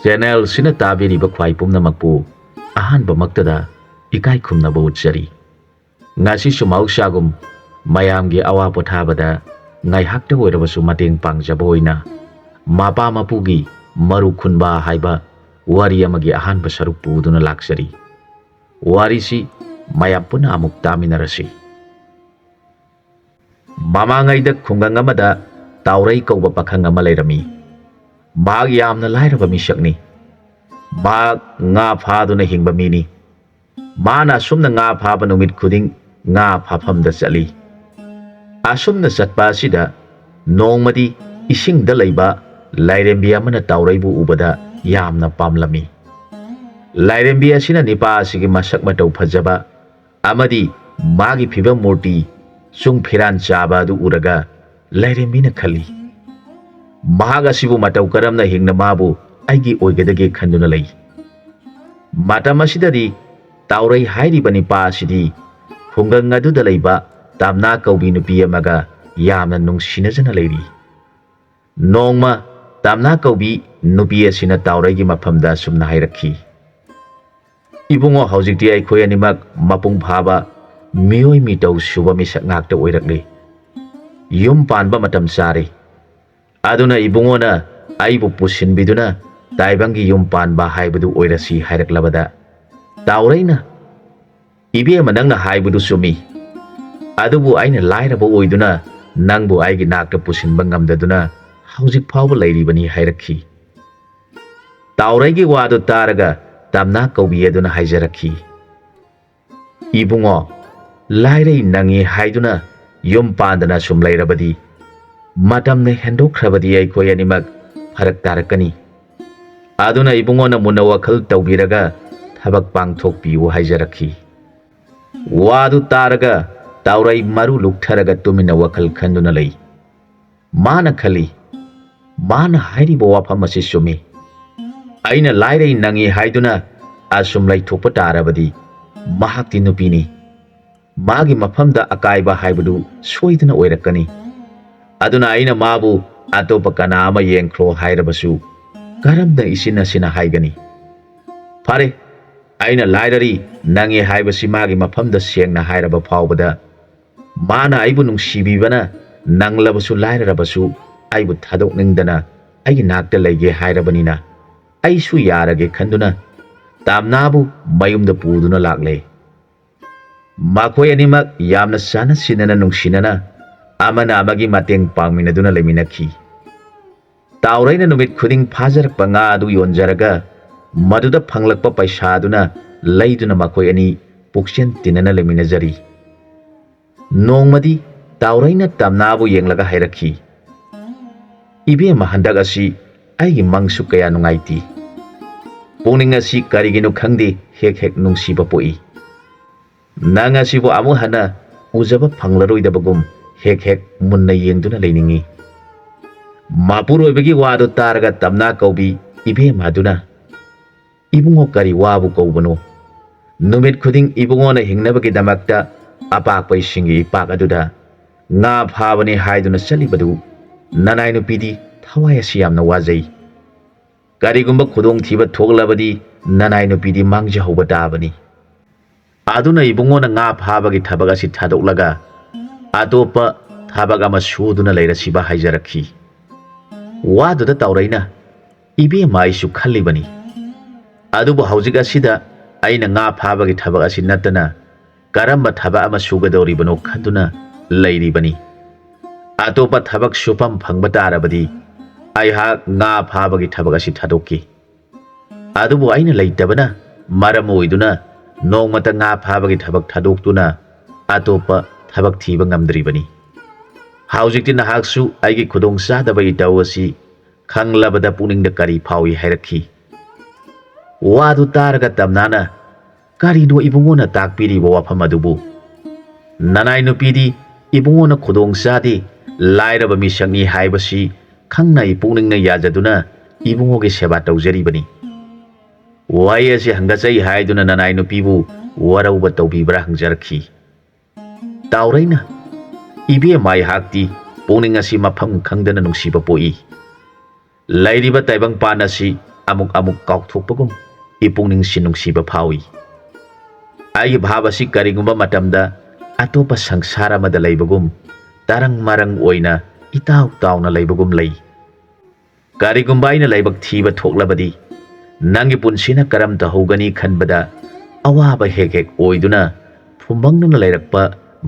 Channel ꯁꯤꯅ ꯇꯥꯕꯤꯔꯤꯕ ꯈ꯭ꯋꯥꯏ ꯄꯨꯝꯅꯃꯛꯄꯨ ꯑꯍꯥꯟꯕꯃꯛꯇꯗ ꯏꯀꯥꯏ ꯈꯨꯝꯅꯕ ꯎꯠꯆꯔꯤ꯫ ꯉꯁꯤꯁꯨ ꯃꯍꯧꯁꯥꯒꯨꯝ ꯃꯌꯥꯝꯒꯤ ꯑꯋꯥ ꯄꯣꯊꯥꯕꯗ ꯉꯥꯏꯍꯥꯛꯇ ꯑꯣꯏꯔꯕꯁꯨ ꯃꯇꯦꯡ ꯄꯥꯡꯖꯕ ꯑꯣꯏꯅ ꯃꯄꯥ ꯃꯄꯨꯒꯤ ꯃꯔꯨ ꯈꯨꯟꯕ ꯍꯥꯏꯕ ꯋꯥꯔꯤ ꯑꯃꯒꯤ ꯑꯍꯥꯟꯕ ꯁꯔꯨꯛ ꯄꯨꯗꯨꯅ ꯂꯥꯛꯆꯔꯤ꯫ ꯋꯥꯔꯤꯁꯤ ꯃꯌꯥꯝ ꯄꯨꯟꯅ ꯑꯃꯨꯛ ꯇꯥꯃꯤꯟꯅꯔꯁꯤ꯫ ꯃꯃꯥꯡꯉꯩꯗ ꯈꯨꯡꯒꯪ ꯑꯃꯗ ꯇꯥꯎꯔꯩ ꯀꯧꯕ ꯄꯥꯈꯪ ꯑꯃ ꯂꯩꯔꯝꯃꯤ꯫ ꯃꯍꯥꯛ ꯌꯥꯝꯅ ꯂꯥꯏꯔꯕ ꯃꯤꯁꯛꯅꯤ꯫ ꯃꯍꯥꯛ ꯉꯥ ꯐꯥꯗꯨꯅ ꯍꯤꯡꯕ ꯃꯤꯅꯤ꯫ ꯃꯥꯅ ꯑꯁꯨꯝꯅ ꯉꯥ ꯐꯥꯕ ꯅꯨꯃꯤꯠ ꯈꯨꯗꯤꯡ ꯉꯥ ꯐꯥꯐꯝꯗ ꯆꯠꯂꯤ꯫ ꯑꯁꯨꯝꯅ ꯆꯠꯄ ꯑꯁꯤꯗ ꯅꯣꯡꯃꯗꯤ ꯏꯁꯤꯡꯗ ꯂꯩꯕ ꯂꯥꯏꯔꯦꯝꯕꯤ ꯑꯃꯅ ꯇꯥꯎꯔꯩꯕꯨ ꯎꯕꯗ ꯌꯥꯝꯅ ꯄꯥꯝꯂꯝꯃꯤ꯫ ꯂꯥꯏꯔꯦꯝꯕꯤ ꯑꯁꯤꯅ ꯅꯤꯄꯥ ꯑꯁꯤꯒꯤ ꯃꯁꯛ ꯃꯇꯧ ꯐꯖꯕ ꯑꯃꯗꯤ ꯃꯥꯒꯤ ꯐꯤꯕꯝ ꯃꯨꯔꯇꯤ ꯆꯨꯡ ꯐꯤꯔꯥꯟ ꯆꯥꯕ ꯑꯗꯨ ꯎꯔꯒ ꯂꯥꯏꯔꯦꯝꯕꯤꯅ ꯈꯜꯂꯤ, ꯃꯍꯥꯛ ꯑꯁꯤꯕꯨ ꯃꯇꯧ ꯀꯔꯝꯅ ꯍꯤꯡꯅ ꯃꯥꯕꯨ ꯑꯩꯒꯤ ꯑꯣꯏꯒꯗꯒꯦ ꯈꯟꯗꯨꯅ ꯂꯩ꯫ ꯃꯇꯝ ꯑꯁꯤꯗꯗꯤ ꯇꯥꯎꯔꯩ ꯍꯥꯏꯔꯤꯕ ꯅꯤꯄꯥ ꯑꯁꯤꯗꯤ ꯈꯨꯡꯒꯪ ꯑꯗꯨꯗ ꯂꯩꯕ ꯇꯝꯅꯥ ꯀꯧꯕꯤ ꯅꯨꯄꯤ ꯑꯃꯒ ꯌꯥꯝꯅ ꯅꯨꯡꯁꯤꯅꯖꯅ ꯂꯩꯔꯤ꯫ ꯅꯣꯡꯃ ꯇꯝꯅꯥ ꯀꯧꯕꯤ ꯅꯨꯄꯤ ꯑꯁꯤꯅ ꯇꯥꯎꯔꯩꯒꯤ ꯃꯐꯝꯗ ꯑꯁꯨꯝꯅ ꯍꯥꯏꯔꯛꯈꯤ, "ꯏꯕꯨꯡꯉꯣ, ꯍꯧꯖꯤꯛꯇꯤ ꯑꯩꯈꯣꯏ ꯑꯅꯤꯃꯛ ꯃꯄꯨꯡ ꯐꯥꯕ ꯃꯤꯑꯣꯏ ꯃꯤꯇꯧ ꯁꯨꯕ ꯃꯤꯁꯛ ꯉꯥꯛꯇ ꯑꯣꯏꯔꯛꯂꯦ꯫ ꯌꯨꯝ ꯄꯥꯟꯕ ꯃꯇꯝ ꯆꯥꯔꯦ꯫ ꯑꯗꯨꯅ ꯏꯕꯨꯡꯉꯣꯅ ꯑꯩꯕꯨ ꯄꯨꯁꯤꯟꯕꯤꯗꯨꯅ ꯇꯥꯏꯕꯪꯒꯤ ꯌꯨꯝ ꯄꯥꯟꯕ ꯍꯥꯏꯕꯗꯨ ꯑꯣꯏꯔꯁꯤ" ꯍꯥꯏꯔꯛꯂꯕꯗ ꯇꯥꯎꯔꯩꯅ, "ꯏꯕꯦꯝꯃ, ꯅꯪꯅ ꯍꯥꯏꯕꯗꯨ ꯆꯨꯝꯃꯤ꯫ ꯑꯗꯨꯕꯨ ꯑꯩꯅ ꯂꯥꯏꯔꯕ ꯑꯣꯏꯗꯨꯅ ꯅꯪꯕꯨ ꯑꯩꯒꯤ ꯅꯥꯛꯇ ꯄꯨꯁꯤꯟꯕ ꯉꯝꯗꯗꯨꯅ ꯍꯧꯖꯤꯛ ꯐꯥꯎꯕ ꯂꯩꯔꯤꯕꯅꯤ" ꯍꯥꯏꯔꯛꯈꯤ꯫ ꯇꯥꯎꯔꯩꯒꯤ ꯋꯥꯗꯨ ꯇꯥꯔꯒ ꯇꯝꯅꯥ ꯀꯧꯕꯤ ꯑꯗꯨꯅ ꯍꯥꯏꯖꯔꯛꯈꯤ, "ꯏꯕꯨꯡꯉꯣ, ꯂꯥꯏꯔꯩ ꯅꯪꯉꯤ ꯍꯥꯏꯗꯨꯅ ꯌꯨꯝ ꯄꯥꯟꯗꯅ ꯁꯨꯝ ꯂꯩꯔꯕꯗꯤ ꯃꯇꯝꯅ ꯍꯦꯟꯗꯣꯛꯈ꯭ꯔꯕꯗꯤ ꯑꯩꯈꯣꯏ ꯑꯅꯤꯃꯛ ꯐꯔꯛ ꯇꯥꯔꯛꯀꯅꯤ꯫ ꯑꯗꯨꯅ ꯏꯕꯨꯡꯉꯣꯅ ꯃꯨꯟꯅ ꯋꯥꯈꯜ ꯇꯧꯕꯤꯔꯒ ꯊꯕꯛ ꯄꯥꯡꯊꯣꯛꯄꯤꯌꯨ" ꯍꯥꯏꯖꯔꯛꯈꯤ꯫ ꯋꯥꯗꯨ ꯇꯥꯔꯒ ꯇꯥꯎꯔꯩ ꯃꯔꯨ ꯂꯨꯛꯊꯔꯒ ꯇꯨꯃꯤꯟꯅ ꯋꯥꯈꯜ ꯈꯟꯗꯨꯅ ꯂꯩ꯫ ꯃꯥꯅ ꯈꯜꯂꯤ, ꯃꯥꯅ ꯍꯥꯏꯔꯤꯕ ꯋꯥꯐꯝ ꯑꯁꯤ ꯆꯨꯝꯃꯤ꯫ ꯑꯩꯅ ꯂꯥꯏꯔꯩ ꯅꯪꯉꯤ ꯍꯥꯏꯗꯨꯅ ꯑꯁꯨꯝ ꯂꯩꯊꯣꯛꯄ ꯇꯥꯔꯕꯗꯤ ꯃꯍꯥꯛꯇꯤ ꯅꯨꯄꯤꯅꯤ꯫ ꯃꯥꯒꯤ ꯃꯐꯝꯗ ꯑꯀꯥꯏꯕ ꯍꯥꯏꯕꯗꯨ ꯁꯣꯏꯗꯅ ꯑꯣꯏꯔꯛꯀꯅꯤ꯫ ꯑꯗꯨꯅ ꯑꯩꯅ ꯃꯥꯕꯨ ꯑꯇꯣꯞꯄ ꯀꯅꯥ ꯑꯃ ꯌꯦꯡꯈ꯭ꯔꯣ ꯍꯥꯏꯔꯕꯁꯨ ꯀꯔꯝꯅ ꯏꯆꯤꯟ ꯑꯁꯤꯅ ꯍꯥꯏꯒꯅꯤ? ꯐꯔꯦ, ꯑꯩꯅ ꯂꯥꯏꯔꯔꯤ ꯅꯪꯉꯤ ꯍꯥꯏꯕꯁꯤ ꯃꯥꯒꯤ ꯃꯐꯝꯗ ꯁꯦꯡꯅ ꯍꯥꯏꯔꯕ ꯐꯥꯎꯕꯗ ꯃꯥꯅ ꯑꯩꯕꯨ ꯅꯨꯡꯁꯤꯕꯤꯕꯅ ꯅꯪꯂꯕꯁꯨ ꯂꯥꯏꯔꯔꯕꯁꯨ ꯑꯩꯕꯨ ꯊꯥꯗꯣꯛꯅꯤꯡꯗꯅ ꯑꯩꯒꯤ ꯅꯥꯛꯇ ꯂꯩꯒꯦ ꯍꯥꯏꯔꯕꯅꯤꯅ ꯑꯩꯁꯨ ꯌꯥꯔꯒꯦ ꯈꯟꯗꯨꯅ ꯇꯝꯅꯥꯕꯨ ꯃꯌꯨꯝꯗ ꯄꯨꯗꯨꯅ ꯂꯥꯛꯂꯦ꯫ ꯃꯈꯣꯏ ꯑꯅꯤꯃꯛ ꯌꯥꯝꯅ ꯆꯥꯟꯅ ꯆꯤꯟꯅꯅ ꯅꯨꯡꯁꯤꯅꯅ ꯑꯃꯅ ꯑꯃꯒꯤ ꯃꯇꯦꯡ ꯄꯥꯡꯃꯤꯟꯅꯗꯨꯅ ꯂꯩꯃꯤꯟꯅꯈꯤ꯫ ꯇꯥꯎꯔꯩꯅ ꯅꯨꯃꯤꯠ ꯈꯨꯗꯤꯡ ꯐꯥꯖꯔꯛꯄ ꯉꯥ ꯑꯗꯨ ꯌꯣꯟꯖꯔꯒ ꯃꯗꯨꯗ ꯐꯪꯂꯛꯄ ꯄꯩꯁꯥꯗꯨꯅ ꯂꯩꯗꯨꯅ ꯃꯈꯣꯏ ꯑꯅꯤ ꯄꯨꯛꯆꯦꯟ ꯇꯤꯟꯅꯅ ꯂꯩꯃꯤꯟꯅꯖꯔꯤ꯫ ꯅꯣꯡꯃꯗꯤ ꯇꯥꯎꯔꯩꯅ ꯇꯝꯅꯥꯕꯨ ꯌꯦꯡꯂꯒ ꯍꯥꯏꯔꯛꯈꯤ, "ꯏꯕꯦꯝꯃ, ꯍꯟꯗꯛ ꯑꯁꯤ ꯑꯩꯒꯤ ꯃꯪꯁꯨ ꯀꯌꯥ ꯅꯨꯡꯉꯥꯏꯇꯦ꯫ ꯄꯨꯛꯅꯤꯡ ꯑꯁꯤ ꯀꯔꯤꯒꯤꯅꯣ ꯈꯪꯗꯦ ꯍꯦꯛ ꯍꯦꯛ ꯅꯨꯡꯁꯤꯕ ꯄꯣꯛꯏ꯫ ꯅꯪ ꯑꯁꯤꯕꯨ ꯑꯃꯨꯛ ꯍꯟꯅ ꯎꯖꯕ ꯐꯪꯂꯔꯣꯏꯗꯕꯒꯨꯝ ꯍꯦꯛ ꯍꯦꯛ ꯃꯨꯟꯅ ꯌꯦꯡꯗꯨꯅ ꯂꯩꯅꯤꯡꯉꯤ"꯫ ꯃꯄꯨꯔꯣꯏꯕꯒꯤ ꯋꯥꯗꯨ ꯇꯥꯔꯒ ꯇꯝꯅꯥ ꯀꯧꯕꯤ ꯏꯕꯦꯝꯃ ꯑꯗꯨꯅ, "ꯏꯕꯨꯡꯉꯣ, ꯀꯔꯤ ꯋꯥꯕꯨ ꯀꯧꯕꯅꯣ? ꯅꯨꯃꯤꯠ ꯈꯨꯗꯤꯡ ꯏꯕꯨꯡꯉꯣꯅ ꯍꯤꯡꯅꯕꯒꯤꯗꯃꯛꯇ ꯑꯄꯥꯛꯄ ꯏꯁꯤꯡꯒꯤ ꯏꯄꯥꯛ ꯑꯗꯨꯗ ꯉꯥ ꯐꯥꯕꯅꯤ ꯍꯥꯏꯗꯨꯅ ꯆꯠꯂꯤꯕꯗꯨ ꯅꯅꯥꯏ ꯅꯨꯄꯤꯗꯤ ꯊꯋꯥꯏ ꯑꯁꯤ ꯌꯥꯝꯅ ꯋꯥꯖꯩ꯫ ꯀꯔꯤꯒꯨꯝꯕ ꯈꯨꯗꯣꯡꯊꯤꯕ ꯊꯣꯛꯂꯕꯗꯤ ꯅꯅꯥꯏ ꯅꯨꯄꯤꯗꯤ ꯃꯥꯡꯖꯍꯧꯕ ꯇꯥꯕꯅꯤ꯫ ꯑꯗꯨꯅ ꯏꯕꯨꯡꯉꯣꯅ ꯉꯥ ꯐꯥꯕꯒꯤ ꯊꯕꯛ ꯑꯁꯤ ꯊꯥꯗꯣꯛꯂꯒ ꯑꯇꯣꯞꯄ ꯊꯕꯛ ꯑꯃ ꯁꯨꯗꯨꯅ ꯂꯩꯔꯁꯤꯕ" ꯍꯥꯏꯖꯔꯛꯈꯤ꯫ ꯋꯥꯗꯨꯗ ꯇꯥꯎꯔꯩꯅ, "ꯏꯕꯦꯝꯃ, ꯑꯩꯁꯨ ꯈꯜꯂꯤꯕꯅꯤ꯫ ꯑꯗꯨꯕꯨ ꯍꯧꯖꯤꯛ ꯑꯁꯤꯗ ꯑꯩꯅ ꯉꯥ ꯐꯥꯕꯒꯤ ꯊꯕꯛ ꯑꯁꯤ ꯅꯠꯇꯅ ꯀꯔꯝꯕ ꯊꯕꯛ ꯑꯃ ꯁꯨꯒꯗꯧꯔꯤꯕꯅꯣ ꯈꯟꯗꯨꯅ ꯂꯩꯔꯤꯕꯅꯤ꯫ ꯑꯇꯣꯞꯄ ꯊꯕꯛ ꯁꯨꯐꯝ ꯐꯪꯕ ꯇꯥꯔꯕꯗꯤ ꯑꯩꯍꯥꯛ ꯉꯥ ꯐꯥꯕꯒꯤ ꯊꯕꯛ ꯑꯁꯤ ꯊꯥꯗꯣꯛꯈꯤ꯫ ꯑꯗꯨꯕꯨ ꯑꯩꯅ ꯂꯩꯇꯕꯅ ꯃꯔꯝ ꯑꯣꯏꯗꯨꯅ ꯅꯣꯡꯃꯇ ꯉꯥ ꯐꯥꯕꯒꯤ ꯊꯕꯛ ꯊꯥꯗꯣꯛꯇꯨꯅ ꯑꯇꯣꯞꯄ ꯊꯕꯛ ꯊꯤꯕ ꯉꯝꯗ꯭ꯔꯤꯕꯅꯤ꯫ ꯍꯧꯖꯤꯛꯇꯤ ꯅꯍꯥꯛꯁꯨ ꯑꯩꯒꯤ ꯈꯨꯗꯣꯡꯆꯥꯗꯕ ꯏꯇꯧ ꯑꯁꯤ ꯈꯪꯂꯕꯗ ꯄꯨꯛꯅꯤꯡꯗ ꯀꯔꯤ ꯐꯥꯎꯏ" ꯍꯥꯏꯔꯛꯈꯤ꯫ ꯋꯥꯗꯨ ꯇꯥꯔꯒ ꯇꯝꯅꯥꯅ, "ꯀꯔꯤꯅꯣ ꯏꯕꯨꯡꯉꯣꯅ ꯇꯥꯛꯄꯤꯔꯤꯕ ꯋꯥꯐꯝ ꯑꯗꯨꯕꯨ? ꯅꯅꯥꯏ ꯅꯨꯄꯤꯗꯤ ꯏꯕꯨꯡꯉꯣꯅ ꯈꯨꯗꯣꯡꯆꯥꯗꯦ, ꯂꯥꯏꯔꯕ ꯃꯤꯁꯛꯅꯤ ꯍꯥꯏꯕꯁꯤ ꯈꯪꯅ ꯄꯨꯛꯅꯤꯡꯅ ꯌꯥꯖꯗꯨꯅ ꯏꯕꯨꯡꯉꯣꯒꯤ ꯁꯦꯕꯥ ꯇꯧꯖꯔꯤꯕꯅꯤ꯫ ꯋꯥꯍꯩ ꯑꯁꯤ ꯍꯪꯒꯠꯆꯩ ꯍꯥꯏꯗꯨꯅ ꯅꯅꯥꯏ ꯅꯨꯄꯤꯕꯨ ꯋꯥꯔꯧꯕ ꯇꯧꯕꯤꯕ꯭ꯔꯥ" ꯍꯪꯖꯔꯛꯈꯤ꯫ ꯇꯥꯎꯔꯩꯅ, "ꯏꯕꯦꯝꯃ, ꯑꯩꯍꯥꯛꯇꯤ ꯄꯨꯛꯅꯤꯡ ꯑꯁꯤ ꯃꯐꯝ ꯈꯪꯗꯅ ꯅꯨꯡꯁꯤꯕ ꯄꯣꯛꯏ꯫ ꯂꯩꯔꯤꯕ ꯇꯥꯏꯕꯪꯄꯥꯟ ꯑꯁꯤ amuk amuk kaukthokpagum ipungning sinungsiba phawi. Aigi bhaba si karigumba matamda atopa sangsara amada leibagum tarang marang oina itaw tawna leibagum lei. Karigumba aina leibak thiba thoklabadi nangi punsina karam tahogani khanbada awaba hek hek oiduna phumbangnuna leirakpa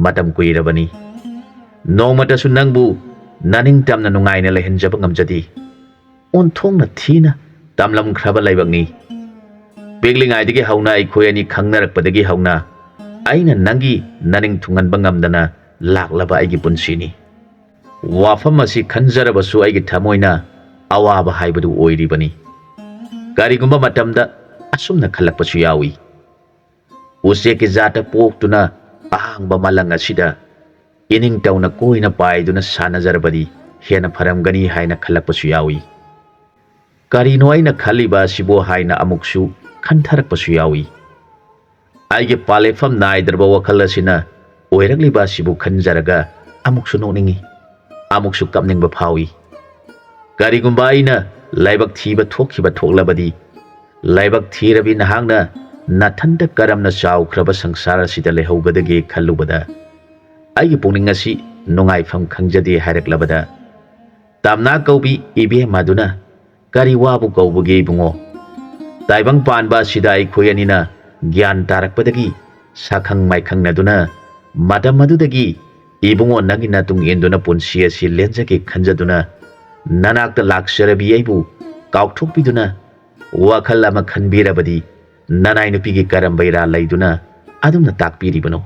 matam kuirabani. Nongmatasu nangbu naning tamna nungaina lehenjaba ngamjadi onthongna thina tamlam khraba leibakni. Piglingaidagi hauna aikhoi ani khangnarakpadagi hauna aina nangi naning thunganba ngamdana laklaba aigi punsini. Wafam asi khanjarabasu aigi thamoina awaba haibadu oiribani. Karigumba matamda asumna khalakpasu yawi. Useki zata poktuna ahangba malang asida ining tawna koina paiduna sanazarabadi hena pharamgani haina khalakpasu yawi. Karino aina khaliba sibo haina amuksu khantarakpasu yawi. Aige palefam naidarba wakhal asina oirakliba sibu khanjaraga amuksu nokningi amuksu kapningba phawi. Karigumba aina laibak thiba thokhiba thoklabadi laibak thirabi nahangna nathanda karamna chawkhraba sangsara sida lehaugadage khallubada aigi pungning asi nungaifam khangjadi haireklabada tamna kaubi ibe maduna kari wabu kaubuge bungo taibang panba sida aikhoi anina gyan tarakpadagi sakhang maikhang naduna madam madudagi ibungo nangi natung induna punsi asi lenjake khanjaduna nanakta laksarabi aibu kaukthokpiduna wakhal ama khanbirabadi nanai nupigi karambaira laiduna adumna takpiribano.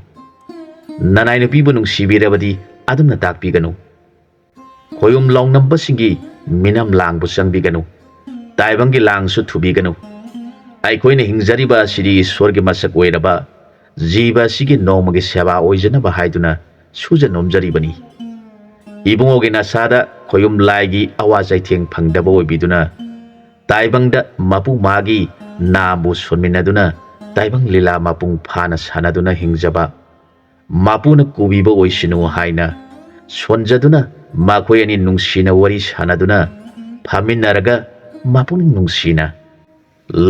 Nanai nupibu nungsibirabadi adumna takpiganu. Khoyum lawngnambasingi minam langbu changbiganu. Taibangi langsu thubiganu. Aikhoina hingjariba asidi iswargi masak oiraba jiba asigi nongmagi seba oijanaba haiduna suja nomjaribani. Ibungogi nasada khoyum laigi awazai theng phangdaba oibiduna taibangda mapu magi nabu sonminaduna taibang lila mapung phana sanaduna hingjaba mapuna kubiba oisinu haina sonjaduna makhoi ani nungsina wari sanaduna phaminaraga mapuning nungsina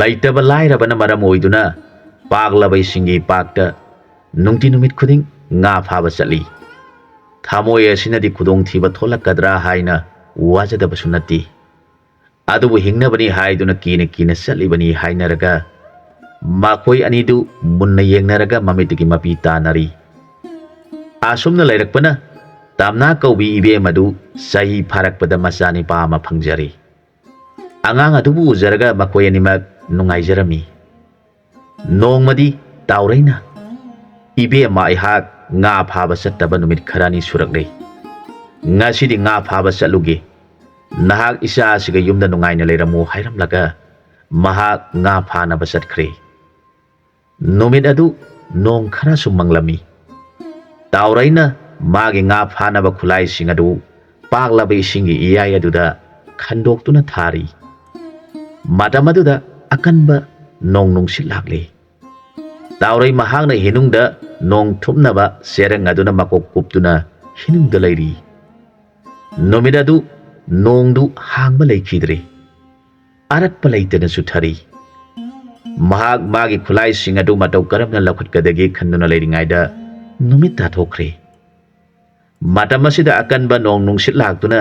laitaba lairabana maram oiduna paglabai singi pakta nungti numit khuding nga phaba chali. Thamoi asinadi khudong thiba tholakadra haina wajadabasu nati. Adubu hingnabani haiduna kina kina salibani hainaraga makhoi anidu munna yengnaraga mamitigi mapi tanari. Asumna lairakpana tamna kaubi ibe madu sahi pharakpada masani pama phangjari. Angang adubu uzaraga makhoi animak nungaijarami. Nongmadi tauraina ibe ma ihak nga phaba sattaba numit kharani suraklei. Ngasidi nga phaba satluge. Nahak isa asiga yumda nungaina leiramu hairamlaga mahak nga phanaba satkre. Numit adu nong khara sumanglami. Tauraina magi nga phanaba khulai singadu paglaba isingi iyai aduda khandoktuna thari. Matamaduda akanba nong nungsit lakle. Taurai mahakna hinungda nong thupnaba serang aduna makok kuptuna hinungda leiri. Numit adu nongdu hangba leikidre. Aratpa leitana suthari. Mahak magi khulai singadu matau karamna lakhutgadagi khanduna leiringaida numit tathokre. Matamasida akanba nong nungsit laktuna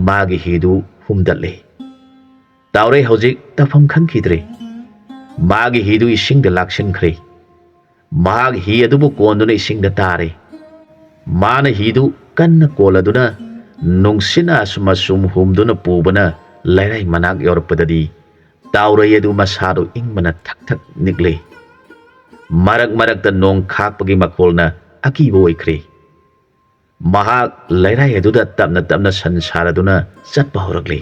magi hidu humdatle. Taurai hojik tafam khangkidre. Magi hidu isingda lakshankre. Mahag hi adubu konduna isingda tare. Mana hidu kanna koladuna nungsina sumasum humduna pubana lairai manak yorpadadi taurai adu masado ingmana thak thak nikle. Marak marakta nong khakpagi makolna akibo oikre. Mahag lairai aduda tapna tapna sansaraduna chatpa horakle.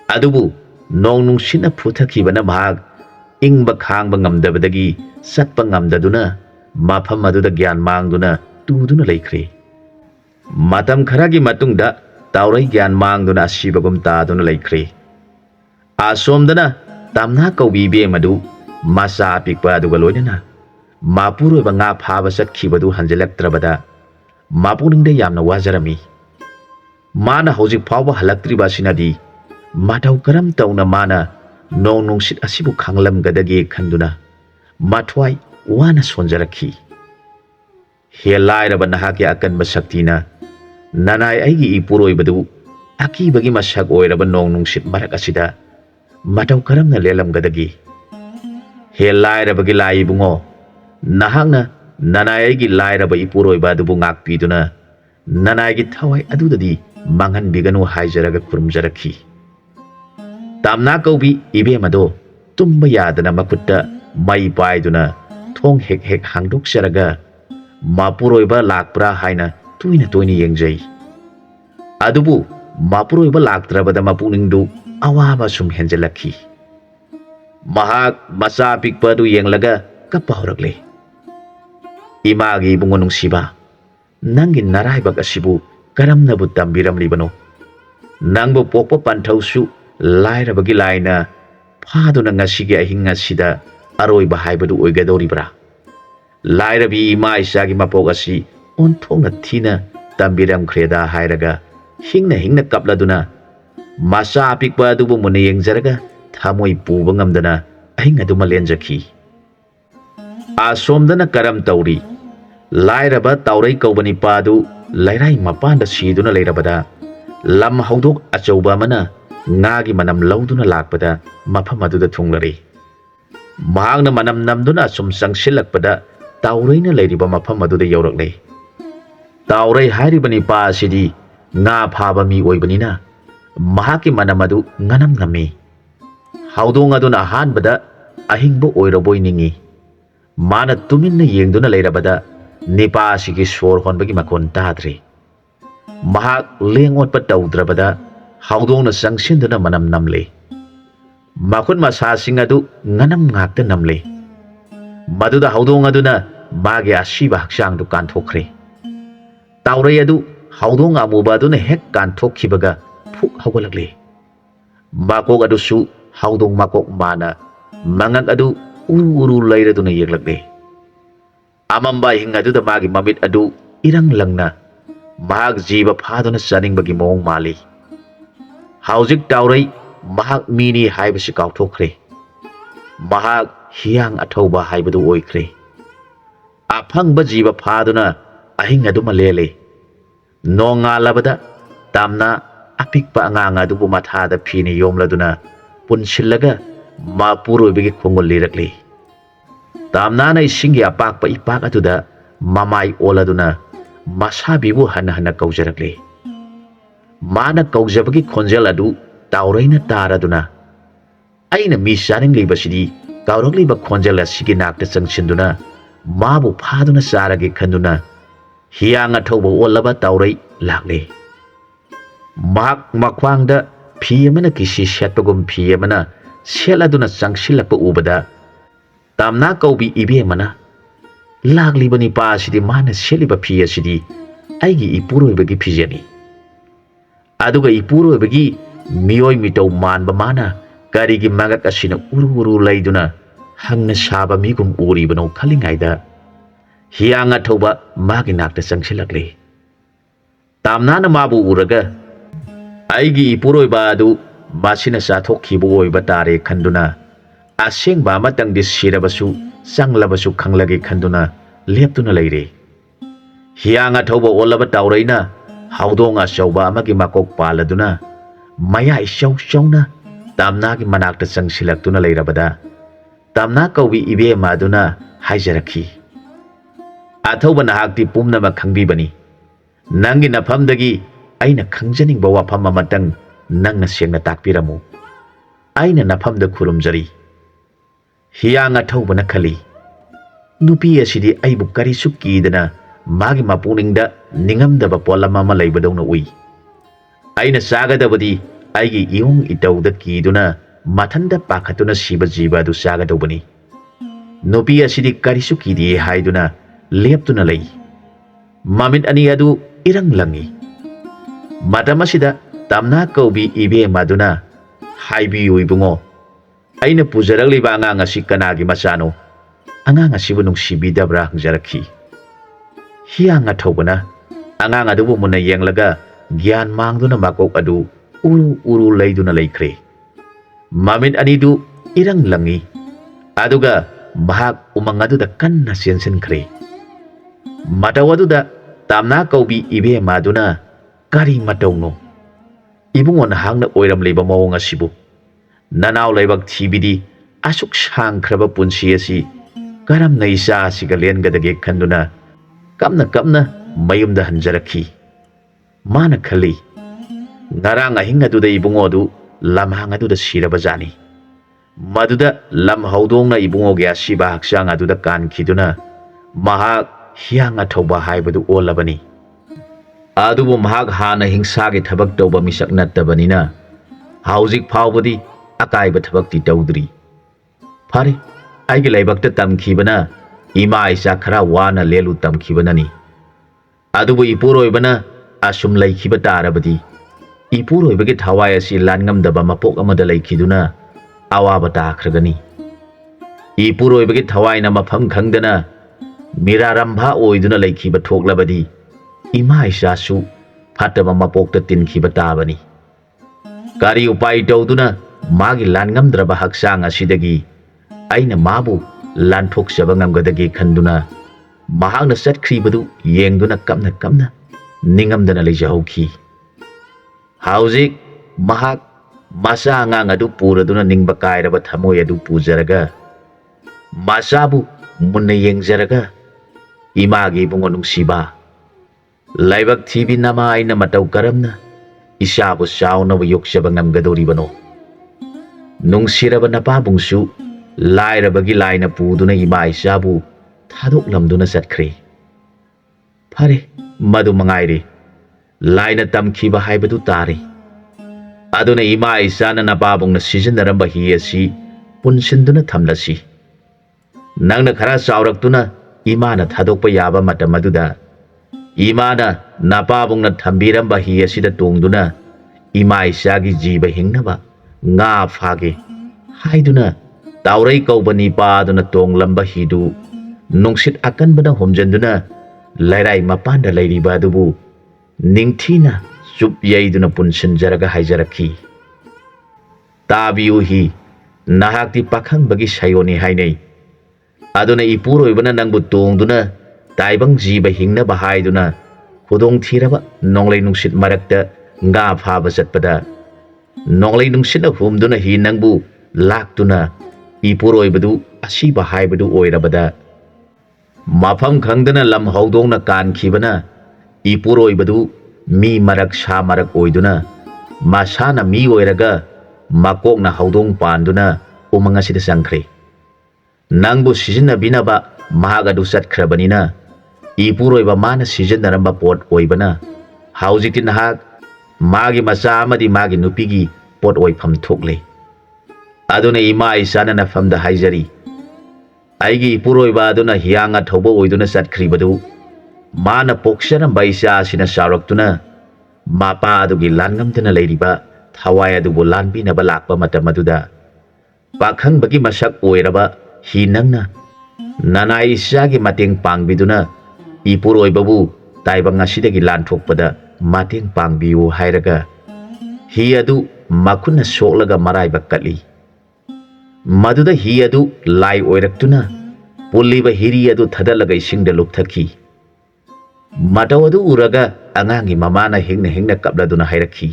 Adubu nong nungsina phuthakibana mahag ingba khangba ngamdabadagi satpa ngamdaduna mafam aduda gyan mangduna tuduna leikre. Matam kharagi matungda taurai gyan mangduna asibagum taduna leikre. Asomdana tamna kaubibe madu masa apikpa aduga loinana mapuru ba nga phaba satkibadu hanjalaktrabada mapuningda yamna wajarami. Mana hojik phawba halaktriba sinadi matau karam tauna mana nong nungsit asibu khanglam gadagi khanduna mathwai wana sonjarakhi he lairaba nahaki akanba shaktina nanai aigi ipuroi badu aki bagi masak oiraba nong nungsit marak asida matau karamna lelam gadagi he lairaba gi lai bungo nahakna nanai aigi lairaba ipuroi badu ngak piduna nanai gi thawai adudadi mangan biganu haijaraga kurumjarakhi tamna kaubi ibe mado tumba yadana makutta mai paiduna thong hek hek hangdok saraga mapuroiba lakpra haina tuina toini yengjai adubu mapuroiba laktrabada mapuningdu awaba sum henjelakhi mahak masa pikpadu yenglaga kappa horakle imagi bungonung siba nangi naraibak asibu karamnabu tambiram libano nangbo pokpa panthausu lairabagi laina phaduna ngasigi ahinga sida aroiba haibadu oigadoribra lairabi ima isagi mapok asi onthongna thina tambiram khreda hairaga hingna kapladuna masa apikpa adubu mune yengjaraga thamoi puba ngamdana ahinga duma lenjakhi asomdana karam tauri lairaba taurai kaubani padu lairai mapanda siduna leirabada lam haudok achauba mana ngagi manam lauduna lakpada mafam aduda thunglari mahangna manam namduna sum sangsilakpada taurai leiriba mafam aduda yaurakle taurai hairibani pa asidi nga phaba mi oibanina mahaki manam adu nganam nami haudong aduna hanbada ahingbo oiraboi ningi mana tuminna yengduna leirabada nipa asigi sor honbagi makon tadri mahak lengot pataudrabada haudongna sangsinduna manam namle makun masa singadu nganam ngakta namle maduda haudong aduna magi asiba haksang du kanthokre taurai adu haudong amuba aduna hek kanthokhibaga phuk hawalakle makok adu su haudong makok mana mangak adu uru lairaduna yeglakle amamba hingadu magi mamit adu irang langna mahak jiba phaduna chaningbagi mong mali haujik taurai mahak mini haibasi kauthokre mahak hiang athauba haibadu oikre aphangba jiba phaduna ahing aduma lele nonga labada tamna apikpa anganga dubu mathada phini yomladuna punsillaga mapurobigi khongol lirakli tamna na isingi apakpa ipak atuda mamai oladuna masabibu hana kaujarakli mana kaujabagi khonjel adu tauraina taraduna aina mi sharing libasidi kaurokliba khonjel asigi nakta changsinduna mabu phaduna saragi khanduna hianga thobo olaba taurai lakle mak makwangda phiyamana kisi shatpagum phiyamana seladuna changsilakpa ubada tamna kaubi ibe mana laglibani pa asidi mana seliba phiya sidi aigi ipuroibagi phijani aduga ipuroibagi miyoi mitau manba mana karigi magak asina uru laiduna hangna saba migum uribano khalingaida hianga thoba magi nakta changsilakle tamnana mabu uraga aigi ipuroiba adu masina sathokhibu oiba tare khanduna asengba matangdi sirabasu changlabasu khanglagi khanduna leptuna leire hianga thoba olaba tauraina haudonga chauba amagi makok paladuna maya ichau tamna gi manakta changsilaktuna leirabada tamna kaubi ibe maduna haijarakhi athauba nahakti pumnama khangbibani nangi nafamdagi aina khangjaningba wafam amatang nangna sengna takpiramu aina nafamda khurumjari hianga thawbana khali nupi asidi aibu karisu kidana magi mapuningda ningamdaba polam ama leibadawna ui aina sagadabadi aigi iong itawda kiduna mathanda pakhatuna siba jiba adu sagadawbani nupi asidi karisu kidi haiduna leptuna lei mamit ani adu irang langi matamasida tamna kaubi ibe maduna haibi uibungo aina pujaraliba angang asi kanagi masano angang asibu nungsibidabra hangjarakhi hianga thawbana angang adubu muna yenglaga gyan mangduna makok adu uru leiduna leikre Mamit anidu irang langi. Aduga mahak umang aduda kanna sensenkre. Mataw aduda tamna kaubi ibe maduna kari matawno. Ibungon hangna oiram leba mawong asibu. Nanaw laibak thibidi asuk sangkraba punsi asi karam na isa asiga lengadage khanduna kapna mayumda hanjarakhi. Mana khali ngarang ahing aduda ibungo adu lamhang aduda sirabajani. Maduda lam haudongna ibungoge asiba haksang aduda kankhiduna mahak hiang athauba haibadu olabani. Adubu mahak hana hingsage thabak tauba misak nattabanina haujik phawbadi akaiba thabakti tawdri. Phare aigi laibakta tamkhibana ima isa khara wana lelu tamkhibanani. Adubu ipuroibana asum laikhiba tarabadi ipuroibage thawai asi langamdaba mapok amada laikhiduna awaba takragani. Ipuroibage thawai na mafam khangdana mirarambha oiduna laikhiba thoklabadi ima isa su phataba mapokta tinkhiba tabani. Kari upai tawduna magi langamdraba haksang asidagi aina mabu lanthokchaba ngamgadagi khanduna mahakna satkribadu yengduna kapna ningamdana leijahauki. Haujik mahak masa angang adu puraduna ningba kairaba thamoi adu pujaraga masabu munna yengjaraga imagi bungo nungsiba laibak thibi nama aina matau karamna isabu saunaba yokchaba ngamgadoribano. Nungsiraba napabungsu lairabagi laina puduna ima isabu thadoklamduna satkre. Phare madu mangaire laina tamkhiba haibadu tare. Aduna ima isana napabungna sijanaramba hi asi punsinduna thamlasi. Nangna khara chawraktuna imana thadokpa yaba matam aduda imana napabungna thambiramba hi asida tongduna ima isagi jiba hingnaba nga phage haiduna taurai kaubani paduna tonglamba hidu nungsit akanbana homjanduna lairai mapanda lairiba adubu ningthina sup yaiduna punsinjaraga haijarakhi. Tabiu hi nahakti pakhang bagi sayoni hainei. Aduna ipuroibana nangbu tongduna taibang jiba hingna bahaiduna khudong thiraba nonglai nungsit marakta nga phaba chatpada nonglai nungsitna humduna hi nangbu laktuna ipuroibadu asiba haibadu oirabada mafam khangdana lam haudongna kankhibana ipuroibadu mi marak sa marak oiduna masana mi oiraga makokna haudong panduna umanga sida sangkhre. Nangbu sijina binaba mahagadu satkhrabanina ipuroiba mana sijanaramba pot oibana haujikti nahak magi macha amadi magi nupigi pot oifam thokle. Aduna ima isana nafamda haijari aigi ipuroiba aduna hianga thobo oiduna satkribadu mana poksanamba isa asina saraktuna mapa adugi langamdana leiriba thawai adubu lanbinaba lakpa matam aduda pakhang bagi masak oiraba hi nangna nana isagi mateng pangbiduna ipuroibabu taiba ngasidagi lanthokpada mateng pangbiu hairaga hi adu makunna soklaga maraiba katli. Maduda hi adu lai oiraktuna pulliba hiri adu thadalaga isingda lupthaki. Mataw adu uraga angangi mamana hingna kapladuna hairakhi.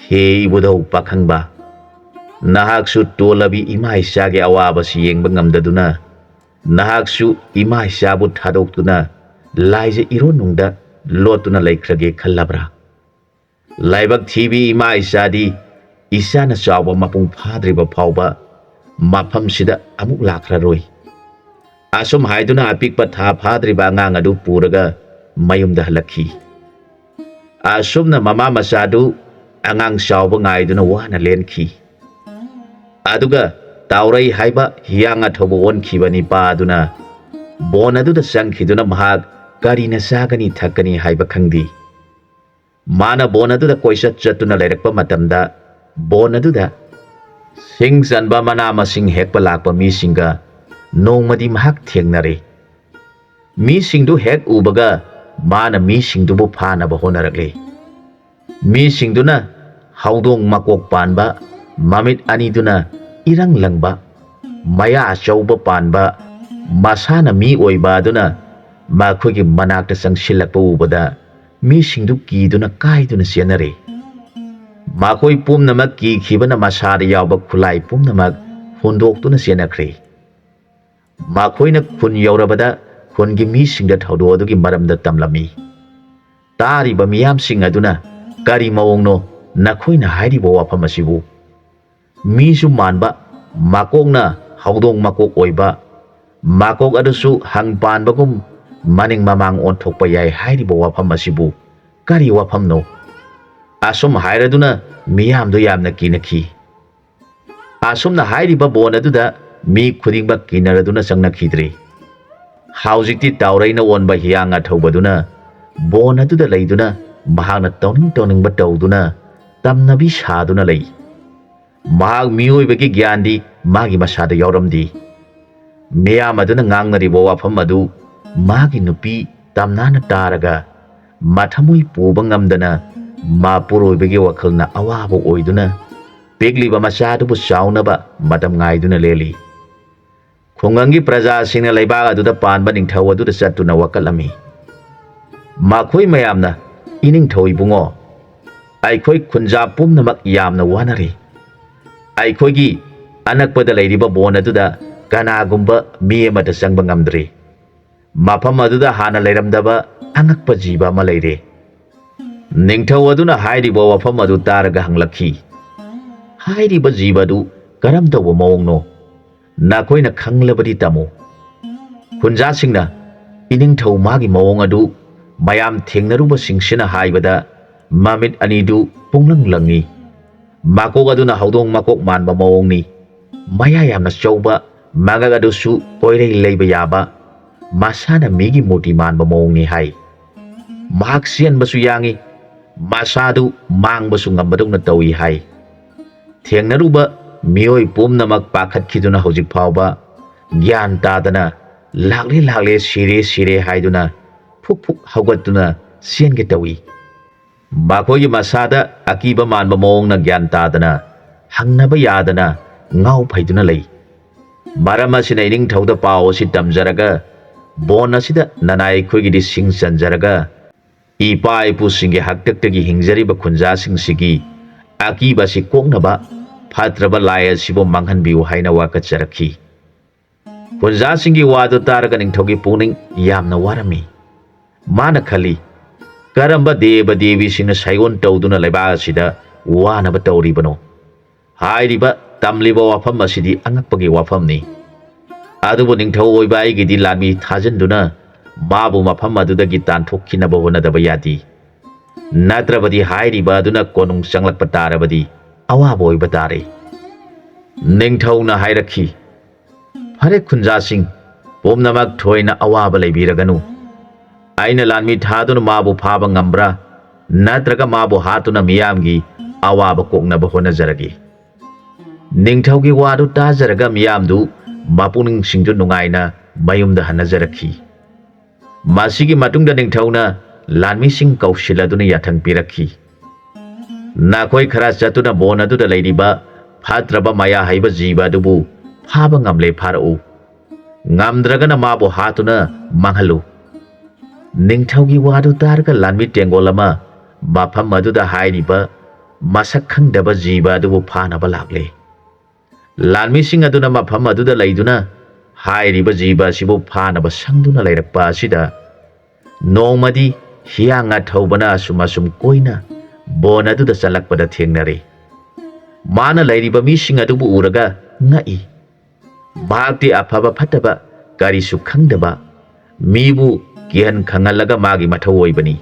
He ibudau pakhangba nahaksu tolabi ima isage awaba si yengba ngamdaduna nahaksu ima isabu thadoktuna laije ironungda lotuna laikhrage khallabra. Laibak thibi ima isadi isana chawba mapung phadriba phawba mafam sida amuk lakhraroi. Asum haiduna apikpa tha phadriba angang adu puraga mayumda halakhi. Asumna mama masadu angang chawba ngaiduna wana lenkhi. Aduga taurai haiba hianga thobo onkhibani paduna bon aduda sangkhiduna mahak karina sagani thakani haiba khangdi. Mana bon aduda koisat chatuna lairakpa matamda bon aduda sing sanba mana masing hekpa lakpa mi singa nongmadi mahak thengnare. Mi singdu hek ubaga mana mi singdubu phanaba honarakle. Mi singduna haudong makok panba ꯃꯃꯤꯠ ꯑꯅꯤꯗꯨꯅ ꯏꯔꯪ ꯂꯪꯕ ꯃꯌꯥ ꯑꯆꯧꯕ ꯄꯥꯟꯕ ꯃꯁꯥꯅ ꯃꯤ ꯑꯣꯏꯕ ꯑꯗꯨꯅ ꯃꯈꯣꯏꯒꯤ ꯃꯅꯥꯛꯇ ꯆꯪꯁꯤꯜꯂꯛꯄ ꯎꯕꯗ ꯃꯤꯁꯤꯡꯗꯨ ꯀꯤꯗꯨꯅ ꯀꯥꯏꯗꯨꯅ ꯆꯦꯟꯅꯔꯦ꯫ ꯃꯈꯣꯏ ꯄꯨꯝꯅꯃꯛ ꯀꯤꯈꯤꯕꯅ ꯃꯁꯥꯗ ꯌꯥꯎꯕ ꯈꯨꯠꯂꯥꯏ ꯄꯨꯝꯅꯃꯛ ꯍꯨꯟꯗꯣꯛꯇꯨꯅ ꯆꯦꯟꯅꯈ꯭ꯔꯦ꯫ ꯃꯈꯣꯏꯅ ꯈꯨꯟ ꯌꯧꯔꯕꯗ ꯈꯨꯟꯒꯤ ꯃꯤꯁꯤꯡꯗ ꯊꯧꯗꯣꯛ ꯑꯗꯨꯒꯤ ꯃꯔꯝꯗ ꯇꯝꯂꯝꯃꯤ꯫ ꯇꯥꯔꯤꯕ ꯃꯤꯌꯥꯝꯁꯤꯡ ꯑꯗꯨꯅ ꯀꯔꯤ ꯃꯑꯣꯡꯅꯣ ꯅꯈꯣꯏꯅ ꯍꯥꯏꯔꯤꯕ ꯋꯥꯐꯝ ꯑꯁꯤꯕꯨ? ꯃꯤꯁꯨ ꯃꯥꯟꯕ, ꯃꯀꯣꯛꯅ ꯍꯧꯗꯣꯡ ꯃꯀꯣꯛ ꯑꯣꯏꯕ, ꯃꯀꯣꯛ ꯑꯗꯨꯁꯨ ꯍꯪ ꯄꯥꯟꯕꯒꯨꯝ ꯃꯅꯤꯡ ꯃꯃꯥꯡ ꯑꯣꯟꯊꯣꯛꯄ ꯌꯥꯏ ꯍꯥꯏꯔꯤꯕ ꯋꯥꯐꯝ ꯑꯁꯤꯕꯨ ꯀꯔꯤ ꯋꯥꯐꯝꯅꯣ? ꯑꯁꯨꯝ ꯍꯥꯏꯔꯗꯨꯅ ꯃꯤꯌꯥꯝꯗꯨ ꯌꯥꯝꯅ ꯀꯤꯅꯈꯤ꯫ ꯑꯁꯨꯝꯅ ꯍꯥꯏꯔꯤꯕ ꯕꯣꯟ ꯑꯗꯨꯗ ꯃꯤ ꯈꯨꯗꯤꯡꯃꯛ ꯀꯤꯅꯔꯗꯨꯅ ꯆꯪꯅꯈꯤꯗ꯭ꯔꯦ꯫ ꯍꯧꯖꯤꯛꯇꯤ ꯇꯥꯎꯔꯩꯅ ꯑꯣꯟꯕ ꯍꯤꯌꯥꯡ ꯑꯊꯧꯕꯗꯨꯅ ꯕꯣꯟ ꯑꯗꯨꯗ ꯂꯩꯗꯨꯅ ꯃꯍꯥꯛꯅ ꯇꯧꯅꯤꯡꯕ ꯇꯧꯗꯨꯅ ꯇꯝꯅꯕꯤ ꯁꯥꯗꯨꯅ ꯂꯩ꯫ ꯃꯍꯥꯛ ꯃꯤꯑꯣꯏꯕꯒꯤ ꯒ꯭ꯌꯥꯟꯗꯤ ꯃꯥꯒꯤ ꯃꯁꯥꯗ ꯌꯥꯎꯔꯝꯗꯦ꯫ ꯃꯤꯌꯥꯝ ꯑꯗꯨꯅ ꯉꯥꯡꯅꯔꯤꯕ ꯋꯥꯐꯝ ꯑꯗꯨ ꯃꯥꯒꯤ ꯅꯨꯄꯤ ꯇꯝꯅꯥꯅ ꯇꯥꯔꯒ ꯃꯊꯃꯣꯏ ꯄꯨꯕ ꯉꯝꯗꯅ ꯃꯄꯨꯔꯣꯏꯕꯒꯤ ꯋꯥꯈꯜꯅ ꯑꯋꯥꯕ ꯑꯣꯏꯗꯨꯅ ꯄꯤꯛꯂꯤꯕ ꯃꯆꯥꯗꯨꯕꯨ ꯆꯥꯎꯅꯕ ꯃꯇꯝ ꯉꯥꯏꯗꯨꯅ ꯂꯦꯜꯂꯤ꯫ ꯈꯨꯡꯒꯪꯒꯤ ꯄ꯭ꯔꯖꯥꯁꯤꯡꯅ ꯂꯩꯕꯥꯛ ꯑꯗꯨꯗ ꯄꯥꯟꯕ ꯅꯤꯡꯊꯧ ꯑꯗꯨꯗ ꯆꯠꯇꯨꯅ ꯋꯥꯀꯠꯂꯝꯃꯤ꯫ ꯃꯈꯣꯏ ꯃꯌꯥꯝꯅ, ꯏꯅꯤꯡꯊꯧ ꯏꯕꯨꯡꯉꯣ, ꯑꯩꯈꯣꯏ ꯈꯨꯟꯖꯥ ꯄꯨꯝꯅꯃꯛ ꯌꯥꯝꯅ ꯋꯥꯅꯔꯤ꯫ ꯑꯩꯈꯣꯏꯒꯤ ꯑꯅꯛꯄꯗ ꯂꯩꯔꯤꯕ ꯕꯣꯟ ꯑꯗꯨꯗ ꯀꯅꯥꯒꯨꯝꯕ ꯃꯤ ꯑꯃꯠꯇ ꯆꯪꯕ ꯉꯝꯗ꯭ꯔꯤ꯫ ꯃꯐꯝ ꯑꯗꯨꯗ ꯍꯥꯟꯅ ꯂꯩꯔꯝꯗꯕ ꯑꯉꯛꯄ ꯖꯤꯕ ꯑꯃ ꯂꯩꯔꯦ꯫ ꯅꯤꯡꯊꯧ ꯑꯗꯨꯅ ꯍꯥꯏꯔꯤꯕ ꯋꯥꯐꯝ ꯑꯗꯨ ꯇꯥꯔꯒ ꯍꯪꯂꯛꯈꯤ, ꯍꯥꯏꯔꯤꯕ ꯖꯤꯕ ꯑꯗꯨ ꯀꯔꯝ ꯇꯧꯕ ꯃꯑꯣꯡꯅꯣ? ꯅꯈꯣꯏꯅ ꯈꯪꯂꯕꯗꯤ ꯇꯝꯃꯨ꯫ ꯈꯨꯟꯖꯥꯁꯤꯡꯅ ꯏꯅꯤꯡꯊꯧ ꯃꯥꯒꯤ ꯃꯑꯣꯡ ꯑꯗꯨ ꯃꯌꯥꯝ ꯊꯦꯡꯅꯔꯨꯕꯁꯤꯡꯁꯤꯅ ꯍꯥꯏꯕꯗ ꯃꯃꯤꯠ ꯑꯅꯤꯗꯨ ꯄꯨꯡꯂꯪ ꯂꯪꯉꯤ, ꯃꯀꯣꯛ ꯑꯗꯨꯅ ꯍꯧꯗꯣꯡ ꯃꯀꯣꯛ ꯃꯥꯟꯕ ꯃꯑꯣꯡꯅꯤ, ꯃꯌꯥ ꯌꯥꯝꯅ ꯆꯧꯕ, ꯃꯉꯛ ꯑꯗꯨꯁꯨ ꯀꯣꯏꯔꯩ ꯂꯩꯕ ꯌꯥꯕ, ꯃꯁꯥꯅ ꯃꯤꯒꯤ ꯃꯨꯔꯇꯤ ꯃꯥꯟꯕ ꯃꯑꯣꯡꯅꯤ ꯍꯥꯏ꯫ ꯃꯍꯥꯛ ꯆꯦꯟꯕꯁꯨ ꯌꯥꯡꯏ, ꯃꯁꯥꯗꯨ ꯃꯥꯡꯕꯁꯨ ꯉꯝꯕꯗꯧꯅ ꯇꯧꯏ ꯍꯥꯏ꯫ ꯊꯦꯡꯅꯔꯨꯕ ꯃꯤꯑꯣꯏ ꯄꯨꯝꯅꯃꯛ ꯄꯥꯈꯠꯈꯤꯗꯨꯅ ꯍꯧꯖꯤꯛ ꯐꯥꯎꯕ ꯒ꯭ꯌꯥꯟ ꯇꯥꯗꯅ ꯂꯥꯛꯂꯦ ꯁꯤꯔꯦ ꯍꯥꯏꯗꯨꯅ ꯐꯨꯛ ꯐꯨꯛ ꯍꯧꯒꯠꯇꯨꯅ ꯆꯦꯟꯒꯦ ꯇꯧꯏ꯫ ꯃꯈꯣꯏꯒꯤ ꯃꯁꯥꯗ ꯑꯀꯤꯕ ꯃꯥꯟꯕ ꯃꯑꯣꯡꯅ ꯒ꯭ꯌꯥꯟ ꯇꯥꯗꯅ ꯍꯪꯅꯕ ꯌꯥꯗꯅ ꯉꯥꯎ ꯐꯩꯗꯨꯅ ꯂꯩ꯫ ꯃꯔꯝ ꯑꯁꯤꯅ ꯏꯅꯤꯡꯊꯧꯗ ꯄꯥꯎ ꯑꯁꯤ ꯇꯝꯖꯔꯒ ꯕꯣꯟ ꯑꯁꯤꯗ ꯅꯅꯥꯏ ꯑꯩꯈꯣꯏꯒꯤꯗꯤ ꯁꯤꯡ ꯆꯟꯖꯔꯒ ꯏꯄꯥ ꯏꯄꯨꯁꯤꯡꯒꯤ ꯍꯥꯛꯇꯛꯇꯒꯤ ꯍꯤꯡꯖꯔꯤꯕ ꯈꯨꯟꯖꯥꯁꯤꯡꯁꯤꯒꯤ ꯑꯀꯤꯕ ꯑꯁꯤ ꯀꯣꯛꯅꯕ ꯐꯠꯇ꯭ꯔꯕ ꯂꯥꯏ ꯑꯁꯤꯕꯨ ꯃꯥꯡꯍꯟꯕꯤꯌꯨ ꯍꯥꯏꯅ ꯋꯥꯀꯠꯆꯔꯛꯈꯤ꯫ ꯈꯨꯟꯖꯥꯁꯤꯡꯒꯤ ꯋꯥꯗꯨ ꯇꯥꯔꯒ ꯅꯤꯡꯊꯧꯒꯤ ꯄꯨꯛꯅꯤꯡ ꯌꯥꯝꯅ ꯋꯥꯔꯝꯃꯤ꯫ ꯃꯥꯅ ꯈꯜꯂꯤ, ꯀꯔꯝꯕ ꯗꯦꯕ ꯗꯦꯕꯤꯁꯤꯡꯅ ꯁꯩꯑꯣꯟ ꯇꯧꯗꯨꯅ ꯂꯩꯕꯥꯛ ꯑꯁꯤꯗ ꯋꯥꯅꯕ ꯇꯧꯔꯤꯕꯅꯣ? ꯍꯥꯏꯔꯤꯕ ꯇꯝꯂꯤꯕ ꯋꯥꯐꯝ ꯑꯁꯤꯗꯤ ꯑꯉꯛꯄꯒꯤ ꯋꯥꯐꯝꯅꯤ꯫ ꯑꯗꯨꯕꯨ ꯅꯤꯡꯊꯧ ꯑꯣꯏꯕ ꯑꯩꯒꯤꯗꯤ ꯂꯥꯟꯃꯤ ꯊꯥꯖꯤꯟꯗꯨꯅ ꯃꯥꯕꯨ ꯃꯐꯝ ꯑꯗꯨꯗꯒꯤ ꯇꯥꯟꯊꯣꯛꯈꯤꯅꯕ ꯍꯣꯠꯅꯗꯕ ꯌꯥꯗꯦ꯫ ꯅꯠꯇ꯭ꯔꯕꯗꯤ ꯍꯥꯏꯔꯤꯕ ꯑꯗꯨꯅ ꯀꯣꯅꯨꯡ ꯆꯪꯂꯛꯄ ꯇꯥꯔꯕꯗꯤ ꯑꯋꯥꯕ ꯑꯣꯏꯕ ꯇꯥꯔꯦ꯫ ꯅꯤꯡꯊꯧꯅ ꯍꯥꯏꯔꯛꯈꯤ, ꯐꯔꯦ ꯈꯨꯟꯖꯥꯁꯤꯡ ꯄꯨꯝꯅꯃꯛ ꯊꯣꯏꯅ ꯑꯋꯥꯕ ꯂꯩꯕꯤꯔꯒꯅꯨ꯫ ꯑꯩꯅ ꯂꯥꯟꯃꯤ ꯊꯥꯗꯨꯅ ꯃꯥꯕꯨ ꯐꯥꯕ ꯉꯝꯕ꯭ꯔꯥ ꯅꯠꯇ꯭ꯔꯒ ꯃꯥꯕꯨ ꯍꯥꯠꯇꯨꯅ ꯃꯤꯌꯥꯝꯒꯤ ꯑꯋꯥꯕ ꯀꯣꯛꯅꯕ ꯍꯣꯠꯅꯖꯔꯒꯦ꯫ ꯅꯤꯡꯊꯧꯒꯤ ꯋꯥꯗꯨ ꯇꯥꯖꯔꯒ ꯃꯤꯌꯥꯝꯗꯨ ꯃꯄꯨꯛꯅꯤꯡꯁꯤꯡꯗꯨ ꯅꯨꯡꯉꯥꯏꯅ ꯃꯌꯨꯝꯗ ꯍꯟꯅꯖꯔꯛꯈꯤ꯫ ꯃꯁꯤꯒꯤ ꯃꯇꯨꯡꯗ ꯅꯤꯡꯊꯧꯅ ꯂꯥꯟꯃꯤꯁꯤꯡ ꯀꯧꯁꯤꯜꯂꯗꯨꯅ ꯌꯥꯊꯪ ꯄꯤꯔꯛꯈꯤ, ꯅꯈꯣꯏ ꯈꯔ ꯆꯠꯇꯨꯅ ꯕꯣꯟ ꯑꯗꯨꯗ ꯂꯩꯔꯤꯕ ꯐꯠꯇ꯭ꯔꯕ ꯃꯌꯥ ꯍꯩꯕ ꯖꯤꯕ ꯑꯗꯨꯕꯨ ꯐꯥꯕ ꯉꯝꯂꯦ ꯐꯥꯔꯛꯎ, ꯉꯝꯗ꯭ꯔꯒꯅ ꯃꯥꯕꯨ ꯍꯥꯠꯇꯨꯅ ꯃꯥꯡꯍꯜꯂꯨ꯫ ꯅꯤꯡꯊꯧꯒꯤ ꯋꯥꯗꯨ ꯇꯥꯔꯒ ꯂꯥꯟꯃꯤ ꯇꯦꯡꯒꯣꯜ ꯑꯃ ꯃꯐꯝ ꯑꯗꯨꯗ ꯍꯥꯏꯔꯤꯕ ꯃꯁꯛ ꯈꯪꯗꯕ ꯖꯤꯕ ꯑꯗꯨꯕꯨ ꯐꯥꯅꯕ ꯂꯥꯛꯂꯦ꯫ ꯂꯥꯟꯃꯤꯁꯤꯡ ꯑꯗꯨꯅ ꯃꯐꯝ ꯑꯗꯨꯗ ꯂꯩꯗꯨꯅ ꯍꯥꯏꯔꯤꯕ ꯖꯤꯕ ꯑꯁꯤꯕꯨ ꯐꯥꯅꯕ ꯁꯪꯗꯨꯅ ꯂꯩꯔꯛꯄ ꯑꯁꯤꯗ ꯅꯣꯡꯃꯗꯤ ꯍꯤꯌꯥꯡ ꯑꯊꯧꯕꯅ ꯑꯁꯨꯝ ꯀꯣꯏꯅ ꯕꯣꯟ ꯑꯗꯨꯗ ꯆꯠꯂꯛꯄꯗ ꯊꯦꯡꯅꯔꯦ꯫ ꯃꯥꯅ ꯂꯩꯔꯤꯕ ꯃꯤꯁꯤꯡ ꯑꯗꯨꯕꯨ ꯎꯔꯒ ꯉꯛꯏ꯫ ꯃꯍꯥꯛꯇꯤ ꯑꯐꯕ ꯐꯠꯇꯕ ꯀꯔꯤꯁꯨ ꯈꯪꯗꯕ, ꯃꯤꯕꯨ ꯀꯤꯍꯟ ꯈꯪꯍꯜꯂꯒ ꯃꯥꯒꯤ ꯃꯊꯧ ꯑꯣꯏꯕꯅꯤ꯫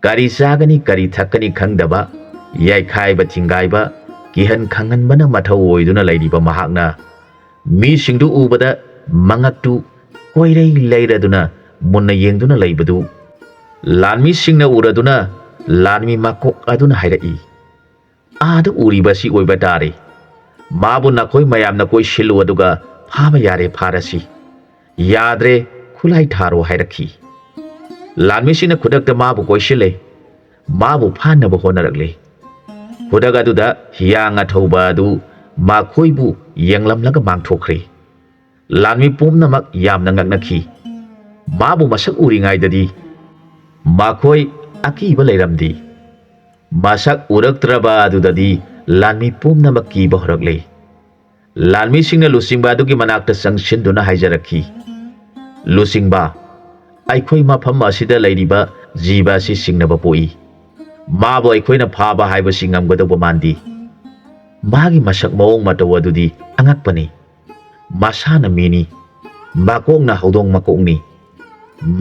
ꯀꯔꯤ ꯆꯥꯒꯅꯤ ꯀꯔꯤ ꯊꯛꯀꯅꯤ ꯈꯪꯗꯕ, ꯌꯩꯈꯥꯏꯕ ꯊꯤꯡꯒꯥꯏꯕ, ꯀꯤꯍꯟ ꯈꯪꯍꯟꯕꯅ ꯃꯊꯧ ꯑꯣꯏꯗꯨꯅ ꯂꯩꯔꯤꯕ ꯃꯍꯥꯛꯅ ꯃꯤꯁꯤꯡꯗꯨ ꯎꯕꯗ ꯃꯉꯛꯇꯨ ꯀꯣꯏꯔꯩ ꯂꯩꯔꯗꯨꯅ ꯃꯨꯟꯅ ꯌꯦꯡꯗꯨꯅ ꯂꯩꯕꯗꯨ ꯂꯥꯟꯃꯤꯁꯤꯡꯅ ꯎꯔꯗꯨꯅ ꯂꯥꯟꯃꯤ ꯃꯀꯣꯛ ꯑꯗꯨꯅ ꯍꯥꯏꯔꯛꯏ, ꯑꯥꯗ ꯎꯔꯤꯕ ꯑꯁꯤ ꯑꯣꯏꯕ ꯇꯥꯔꯦ꯫ ꯃꯥꯕꯨ ꯅꯈꯣꯏ ꯃꯌꯥꯝꯅ ꯀꯣꯏꯁꯤꯜꯂꯨ ꯑꯗꯨꯒ ꯐꯥꯕ ꯌꯥꯔꯦ ꯐꯥꯔꯁꯤ, ꯌꯥꯗ꯭ꯔꯦ ꯈꯨꯠꯂꯥꯏ ꯊꯥꯔꯣ ꯍꯥꯏꯔꯛꯈꯤ꯫ ꯂꯥꯟꯃꯤꯁꯤꯡꯅ ꯈꯨꯗꯛꯇ ꯃꯥꯕꯨ ꯀꯣꯏꯁꯤꯜꯂꯦ, ꯃꯥꯕꯨ ꯐꯥꯅꯕ ꯍꯣꯠꯅꯔꯛꯂꯦ꯫ ꯈꯨꯗꯛ ꯑꯗꯨꯗ ꯍꯤꯌꯥꯡ ꯑꯊꯧꯕ ꯑꯗꯨ ꯃꯈꯣꯏꯕꯨ ꯌꯦꯡꯂꯝꯂꯒ ꯃꯥꯡꯊꯣꯛꯈ꯭ꯔꯦ꯫ ꯂꯥꯟꯃꯤ ꯄꯨꯝꯅꯃꯛ ꯌꯥꯝꯅ ꯉꯛꯅꯈꯤ꯫ ꯃꯥꯕꯨ ꯃꯁꯛ ꯎꯔꯤꯉꯩꯗꯗꯤ ꯃꯈꯣꯏ ꯑꯀꯤꯕ ꯂꯩꯔꯝꯗꯦ꯫ ꯃꯁꯛ ꯎꯔꯛꯇ꯭ꯔꯕ ꯑꯗꯨꯗꯗꯤ ꯂꯥꯟꯃꯤ ꯄꯨꯝꯅꯃꯛ ꯀꯤꯕ ꯍꯧꯔꯛꯂꯦ꯫ ꯂꯥꯟꯃꯤꯁꯤꯡꯅ ꯂꯨꯆꯤꯡꯕ ꯑꯗꯨꯒꯤ ꯃꯅꯥꯛꯇ ꯆꯪꯁꯤꯟꯗꯨꯅ ꯍꯥꯏꯖꯔꯛꯈꯤ, ꯂꯨꯆꯤꯡꯕ, ꯑꯩꯈꯣꯏ ꯃꯐꯝ ꯑꯁꯤꯗ ꯂꯩꯔꯤꯕ ꯖꯤꯕ ꯑꯁꯤ ꯆꯤꯡꯅꯕ ꯄꯣꯛꯏ꯫ ꯃꯥꯕꯨ ꯑꯩꯈꯣꯏꯅ ꯐꯥꯕ ꯍꯥꯏꯕꯁꯤ ꯉꯝꯒꯗꯧꯕ ꯃꯥꯟꯗꯦ꯫ ꯃꯥꯒꯤ ꯃꯁꯛ ꯃꯑꯣꯡ ꯃꯇꯧ ꯑꯗꯨꯗꯤ ꯑꯉꯛꯄꯅꯤ꯫ ꯃꯁꯥꯅ ꯃꯤꯅꯤ, ꯃꯀꯣꯛꯅ ꯍꯧꯗꯣꯡ ꯃꯀꯣꯛꯅꯤ,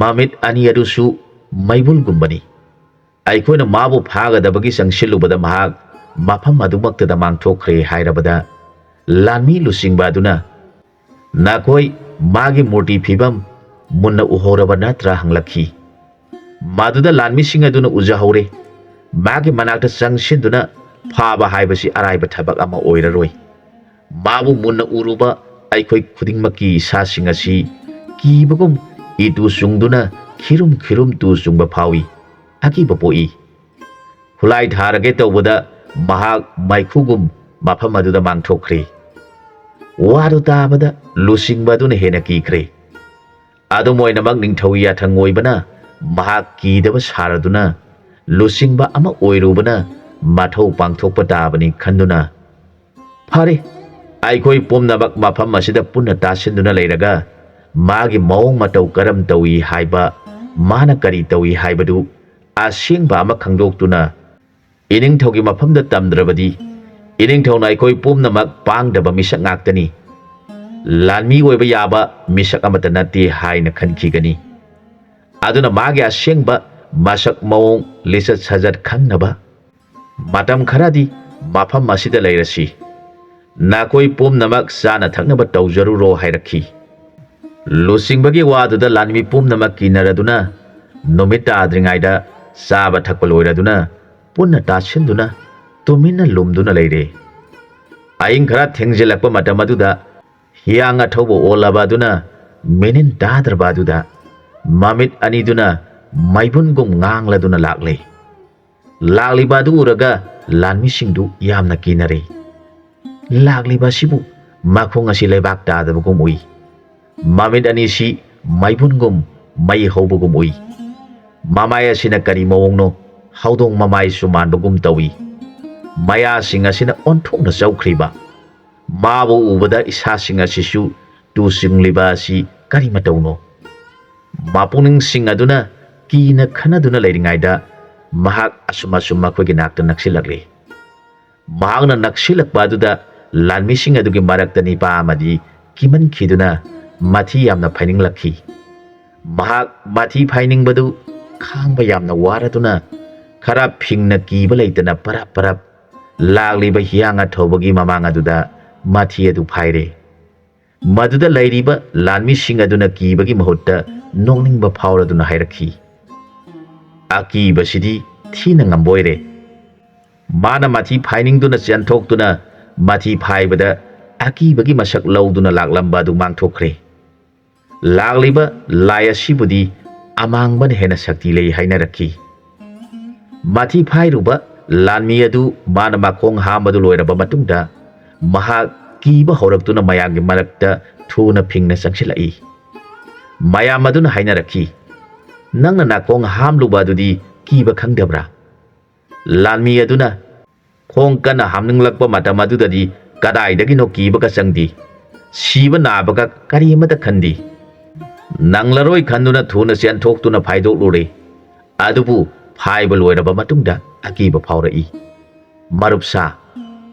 ꯃꯃꯤꯠ ꯑꯅꯤ ꯑꯗꯨꯁꯨ ꯃꯩꯕꯨꯜꯒꯨꯝꯕꯅꯤ꯫ ꯑꯩꯈꯣꯏꯅ ꯃꯥꯕꯨ ꯐꯥꯒꯗꯕꯒꯤ ꯆꯪꯁꯤꯜꯂꯨꯕꯗ ꯃꯍꯥꯛ ꯃꯐꯝ ꯑꯗꯨꯃꯛꯇꯗ ꯃꯥꯡꯊꯣꯛꯈ꯭ꯔꯦ ꯍꯥꯏꯔꯕꯗ ꯂꯥꯟꯃꯤ ꯂꯨꯆꯤꯡꯕ ꯑꯗꯨꯅ, ꯅꯈꯣꯏ ꯃꯥꯒꯤ ꯃꯨꯔꯇꯤ ꯐꯤꯕꯝ ꯃꯨꯟꯅ ꯎꯍꯧꯔꯕ ꯅꯠꯇ꯭ꯔꯥ ꯍꯪꯂꯛꯈꯤ꯫ ꯃꯗꯨꯗ ꯂꯥꯟꯃꯤꯁꯤꯡ ꯑꯗꯨꯅ ꯎꯖꯍꯧꯔꯦ, ꯃꯥꯒꯤ ꯃꯅꯥꯛꯇ ꯆꯪꯁꯤꯟꯗꯨꯅ ꯐꯥꯕ ꯍꯥꯏꯕꯁꯤ ꯑꯔꯥꯏꯕ ꯊꯕꯛ ꯑꯃ ꯑꯣꯏꯔꯔꯣꯏ꯫ ꯃꯥꯕꯨ ꯃꯨꯟꯅ ꯎꯔꯨꯕ ꯑꯩꯈꯣꯏ ꯈꯨꯗꯤꯡꯃꯛꯀꯤ ꯏꯁꯥꯁꯤꯡ ꯑꯁꯤ ꯀꯤꯕꯒꯨꯝ ꯏꯇꯨ ꯆꯨꯡꯗꯨꯅ ꯈꯤꯔꯨꯝ ꯈꯤꯔꯨꯝ ꯇꯨ ꯆꯨꯡꯕ ꯐꯥꯎꯏ, ꯑꯀꯤꯕ ꯄꯣꯛꯏ꯫ ꯈꯨꯠꯂꯥꯏ ꯊꯥꯔꯒꯦ ꯇꯧꯕꯗ ꯃꯍꯥꯛ ꯃꯩꯈꯨꯒꯨꯝ ꯃꯐꯝ ꯑꯗꯨꯗ ꯃꯥꯡꯊꯣꯛꯈ꯭ꯔꯦ꯫ ꯋꯥꯗꯨ ꯇꯥꯕꯗ ꯂꯨꯆꯤꯡꯕ ꯑꯗꯨꯅ ꯍꯦꯟꯅ ꯀꯤꯈ꯭ꯔꯦ꯫ ꯑꯗꯨꯝ ꯑꯣꯏꯅꯃꯛ ꯅꯤꯡꯊꯧ ꯌꯥꯊꯪ ꯑꯣꯏꯕꯅ ꯃꯍꯥꯛ ꯀꯤꯗꯕ ꯁꯥꯔꯗꯨꯅ ꯂꯨꯆꯤꯡꯕ ꯑꯃ ꯑꯣꯏꯔꯨꯕꯅ ꯃꯊꯧ ꯄꯥꯡꯊꯣꯛꯄ ꯇꯥꯕꯅꯤ ꯈꯟꯗꯨꯅ, ꯐꯔꯦ, ꯑꯩꯈꯣꯏ ꯄꯨꯝꯅꯃꯛ ꯃꯐꯝ ꯑꯁꯤꯗ ꯄꯨꯟꯅ ꯇꯥꯁꯤꯟꯗꯨꯅ ꯂꯩꯔꯒ ꯃꯥꯒꯤ ꯃꯑꯣꯡ ꯃꯇꯧ ꯀꯔꯝ ꯇꯧꯏ ꯍꯥꯏꯕ, ꯃꯥꯅ ꯀꯔꯤ ꯇꯧꯏ ꯍꯥꯏꯕꯗꯨ ꯑꯁꯦꯡꯕ ꯑꯃ ꯈꯪꯗꯣꯛꯇꯨꯅ ꯏꯅꯤꯡꯊꯧꯒꯤ ꯃꯐꯝꯗ ꯇꯝꯗ꯭ꯔꯕꯗꯤ ꯏꯅꯤꯡꯊꯧꯅ ꯑꯩꯈꯣꯏ ꯄꯨꯝꯅꯃꯛ ꯄꯥꯡꯗꯕ ꯃꯤꯁꯛ ꯉꯥꯛꯇꯅꯤ, ꯂꯥꯟꯃꯤ ꯑꯣꯏꯕ ꯌꯥꯕ ꯃꯤꯁꯛ ꯑꯃꯠꯇ ꯅꯠꯇꯦ ꯍꯥꯏꯅ ꯈꯟꯈꯤꯒꯅꯤ꯫ ꯑꯗꯨꯅ ꯃꯥꯒꯤ ꯑꯁꯦꯡꯕ ꯃꯁꯛ ꯃꯑꯣꯡ ꯂꯤꯆꯠ ꯁꯥꯖꯠ ꯈꯪꯅꯕ ꯃꯇꯝ ꯈꯔꯗꯤ ꯃꯐꯝ ꯑꯁꯤꯗ ꯂꯩꯔꯁꯤ, ꯅꯈꯣꯏ ꯄꯨꯝꯅꯃꯛ ꯆꯥꯅ ꯊꯛꯅꯕ ꯇꯧꯖꯔꯨꯔꯣ ꯍꯥꯏꯔꯛꯈꯤ꯫ ꯂꯨꯆꯤꯡꯕꯒꯤ ꯋꯥꯗꯨꯗ ꯂꯥꯟꯃꯤ ꯄꯨꯝꯅꯃꯛ ꯀꯤꯅꯔꯗꯨꯅ ꯅꯨꯃꯤꯠ ꯇꯥꯗ꯭ꯔꯤꯉꯩꯗ ꯆꯥꯕ ꯊꯛꯄ ꯂꯣꯏꯔꯗꯨꯅ ꯄꯨꯟꯅ ꯇꯥꯁꯤꯟꯗꯨꯅ ꯇꯨꯃꯤꯟꯅ ꯂꯨꯝꯗꯨꯅ ꯂꯩꯔꯦ꯫ ꯑꯍꯤꯡ ꯈꯔ ꯊꯦꯡꯖꯤꯜꯂꯛꯄ ꯃꯇꯝ ꯑꯗꯨꯗ ꯍꯤꯌꯥꯡ ꯑꯊꯧꯕ ꯑꯣꯜꯂꯕ ꯑꯗꯨꯅ ꯃꯤꯅꯤꯟ ꯇꯥꯗ꯭ꯔꯕ ꯑꯗꯨꯗ ꯃꯃꯤꯠ ꯑꯅꯤꯗꯨꯅ ꯃꯩꯕꯨꯟꯒꯨꯝ ꯉꯥꯡꯂꯗꯨꯅ ꯂꯥꯛꯂꯦ꯫ ꯂꯥꯛꯂꯤꯕ ꯑꯗꯨ ꯎꯔꯒ ꯂꯥꯟꯃꯤꯁꯤꯡꯗꯨ ꯌꯥꯝꯅ ꯀꯤꯅꯔꯦ꯫ ꯂꯥꯛꯂꯤꯕ ꯑꯁꯤꯕꯨ ꯃꯈꯣꯡ ꯑꯁꯤ ꯂꯩꯕꯥꯛ ꯇꯥꯗꯕꯒꯨꯝ ꯎꯏ, ꯃꯃꯤꯠ ꯑꯅꯤꯁꯤ ꯃꯩꯕꯨꯟꯒꯨꯝ ꯃꯩ ꯍꯧꯕꯒꯨꯝ ꯎꯏ, ꯃꯃꯥꯏ ꯑꯁꯤꯅ ꯀꯔꯤ ꯃꯑꯣꯡꯅꯣ ꯍꯧꯗꯣꯡ ꯃꯃꯥꯏꯁꯨ ꯃꯥꯟꯕꯒꯨꯝ ꯇꯧꯏ, ꯃꯌꯥꯁꯤꯡ ꯑꯁꯤꯅ ꯑꯣꯟꯊꯣꯛꯅ ꯆꯧꯈ꯭ꯔꯤꯕ, ꯃꯥꯕꯨ ꯎꯕꯗ ꯏꯁꯥꯁꯤꯡ ꯑꯁꯤꯁꯨ ꯇꯨ ꯆꯤꯡꯂꯤꯕ ꯑꯁꯤ ꯀꯔꯤ ꯃꯇꯧꯅꯣ? ꯃꯄꯨꯛꯅꯤꯡꯁꯤꯡ ꯑꯗꯨꯅ ꯀꯤꯅ ꯈꯟꯅꯗꯨꯅ ꯂꯩꯔꯤꯉꯩꯗ ꯃꯍꯥꯛ ꯑꯁꯨꯝ ꯃꯈꯣꯏꯒꯤ ꯅꯥꯛꯇ ꯅꯛꯁꯤꯜꯂꯛꯂꯦ꯫ ꯃꯍꯥꯛꯅ ꯅꯛꯁꯤꯜꯂꯛꯄ ꯑꯗꯨꯗ ꯂꯥꯟꯃꯤꯁꯤꯡ ꯑꯗꯨꯒꯤ ꯃꯔꯛꯇ ꯅꯤꯄꯥ ꯑꯃꯗꯤ ꯀꯤꯃꯟꯈꯤꯗꯨꯅ ꯃꯊꯤ ꯌꯥꯝꯅ ꯐꯥꯏꯅꯤꯡꯂꯛꯈꯤ꯫ ꯃꯍꯥꯛ ꯃꯊꯤ ꯐꯥꯏꯅꯤꯡꯕꯗꯨ ꯈꯥꯡꯕ ꯌꯥꯝꯅ ꯋꯥꯔꯗꯨꯅ ꯈꯔ ꯐꯤꯡꯅ ꯀꯤꯕ ꯂꯩꯇꯅ ꯄꯔꯞ ꯄꯔꯞ ꯂꯥꯛꯂꯤꯕ ꯍꯤꯌꯥꯡ ꯑꯊꯧꯕꯒꯤ ꯃꯃꯥꯡ ꯑꯗꯨꯗ ꯃꯊꯤ ꯑꯗꯨ ꯐꯥꯏꯔꯦ꯫ ꯃꯗꯨꯗ ꯂꯩꯔꯤꯕ ꯂꯥꯟꯃꯤꯁꯤꯡ ꯑꯗꯨꯅ ꯀꯤꯕꯒꯤ ꯃꯍꯨꯠꯇ ꯅꯣꯛꯅꯤꯡꯕ ꯐꯥꯎꯔꯗꯨꯅ ꯍꯥꯏꯔꯛꯈꯤ, ꯑꯀꯤꯕꯁꯤꯗꯤ ꯊꯤꯅ ꯉꯝꯕꯣꯏꯔꯦ꯫ ꯃꯥꯅ ꯃꯊꯤ ꯐꯥꯏꯅꯤꯡꯗꯨꯅ ꯆꯦꯟꯊꯣꯛꯇꯨꯅ ꯃꯊꯤ ꯐꯥꯏꯕꯗ ꯑꯀꯤꯕꯒꯤ ꯃꯁꯛ ꯂꯧꯗꯨꯅ ꯂꯥꯛꯂꯝꯕ ꯑꯗꯨ ꯃꯥꯡꯊꯣꯛꯈ꯭ꯔꯦ꯫ ꯂꯥꯛꯂꯤꯕ ꯂꯥꯏ ꯑꯁꯤꯕꯨꯗꯤ ꯑꯃꯥꯡꯕꯅ ꯍꯦꯟꯅ ꯁꯛꯇꯤ ꯂꯩ ꯍꯥꯏꯅꯔꯛꯈꯤ꯫ ꯃꯊꯤ ꯐꯥꯏꯔꯨꯕ ꯂꯥꯟꯃꯤ ꯑꯗꯨ ꯃꯥꯅ ꯃꯈꯣꯡ ꯍꯥꯝꯕꯗꯨ ꯂꯣꯏꯔꯕ ꯃꯇꯨꯡꯗ ꯃꯍꯥꯛ ꯀꯤꯕ ꯍꯧꯔꯛꯇꯨꯅ ꯃꯌꯥꯝꯒꯤ ꯃꯔꯛꯇ ꯊꯨꯅ ꯐꯤꯡꯅ ꯆꯪꯁꯤꯜꯂꯛꯏ꯫ ꯃꯌꯥꯝ ꯑꯗꯨꯅ ꯍꯥꯏꯅꯔꯛꯈꯤ, ꯅꯪꯅ ꯅꯥꯀꯣꯡ ꯍꯥꯝꯂꯨꯕ ꯑꯗꯨꯗꯤ ꯀꯤꯕ ꯈꯪꯗꯕ꯭ꯔꯥ? ꯂꯥꯟꯃꯤ ꯑꯗꯨꯅ ꯈꯣꯡ ꯀꯟꯅ ꯍꯥꯝꯅꯤꯡꯂꯛꯄ ꯃꯇꯝ ꯑꯗꯨꯗꯗꯤ ꯀꯗꯥꯏꯗꯒꯤꯅꯣ ꯀꯤꯕꯒ ꯆꯪꯗꯦ, ꯁꯤꯕ ꯅꯥꯕꯒ ꯀꯔꯤ ꯑꯃꯠꯇ ꯈꯟꯗꯦ꯫ ꯅꯪꯂꯔꯣꯏ ꯈꯟꯗꯨꯅ ꯊꯨꯅ ꯆꯦꯟꯊꯣꯛꯇꯨꯅ ꯐꯥꯏꯗꯣꯛꯂꯨꯔꯦ꯫ ꯑꯗꯨꯕꯨ ꯐꯥꯏꯕ ꯂꯣꯏꯔꯕ ꯃꯇꯨꯡꯗ ꯑꯀꯤꯕ ꯐꯥꯎꯔꯛꯏ꯫ ꯃꯔꯨꯞꯁꯥ,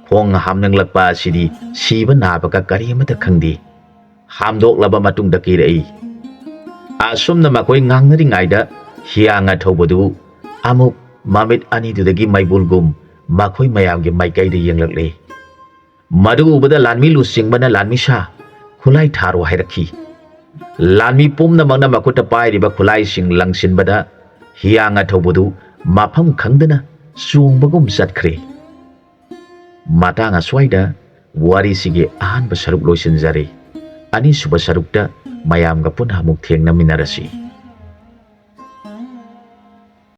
ꯈꯣꯡ ꯍꯥꯝꯅꯤꯡꯂꯛꯄ ꯑꯁꯤꯗꯤ ꯁꯤꯕ ꯅꯥꯕꯒ ꯀꯔꯤ ꯑꯃꯠꯇ ꯈꯪꯗꯦ, ꯍꯥꯝꯗꯣꯛꯂꯕ ꯃꯇꯨꯡꯗ ꯀꯤꯔꯛꯏ꯫ ꯑꯁꯨꯝꯅ ꯃꯈꯣꯏ ꯉꯥꯡꯅꯔꯤꯉꯩꯗ ꯍꯤꯌꯥꯡ ꯑꯊꯧꯕꯗꯨ ꯑꯃꯨꯛ ꯃꯃꯤꯠ ꯑꯅꯤꯗꯨꯗꯒꯤ ꯃꯩꯕꯨꯜꯒꯨꯝ ꯃꯈꯣꯏ ꯃꯌꯥꯝꯒꯤ ꯃꯥꯏꯀꯩꯗ ꯌꯦꯡꯂꯛꯂꯦ꯫ ꯃꯗꯨ ꯎꯕꯗ ꯂꯥꯟꯃꯤ ꯂꯨꯆꯤꯡꯕꯅ ꯂꯥꯟꯃꯤꯁꯥ ꯈꯨꯠꯂꯥꯏ ꯊꯥꯔꯣ ꯍꯥꯏꯔꯛꯈꯤ꯫ ꯂꯥꯟꯃꯤ ꯄꯨꯝꯅꯃꯛꯅ ꯃꯈꯨꯠꯇ ꯄꯥꯏꯔꯤꯕ ꯈꯨꯠꯂꯥꯏꯁꯤꯡ ꯂꯪꯁꯤꯟꯕꯗ ꯍꯤꯌꯥꯡ ꯑꯊꯧꯕꯗꯨ ꯃꯐꯝ ꯈꯪꯗꯅ ꯆꯣꯡꯕꯒꯨꯝ ꯆꯠꯈ꯭ꯔꯦ꯫ ꯃꯇꯥꯡ ꯑꯁ꯭ꯋꯥꯏꯗ ꯋꯥꯔꯤꯁꯤꯒꯤ ꯑꯍꯥꯟꯕ ꯁꯔꯨꯛ ꯂꯣꯏꯁꯤꯟꯖꯔꯦ꯫ ꯑꯅꯤꯁꯨꯕ ꯁꯔꯨꯛꯇ ꯃꯌꯥꯝꯒ ꯄꯨꯟꯅ ꯑꯃꯨꯛ ꯊꯦꯡꯅꯃꯤꯟꯅꯔꯁꯤ꯫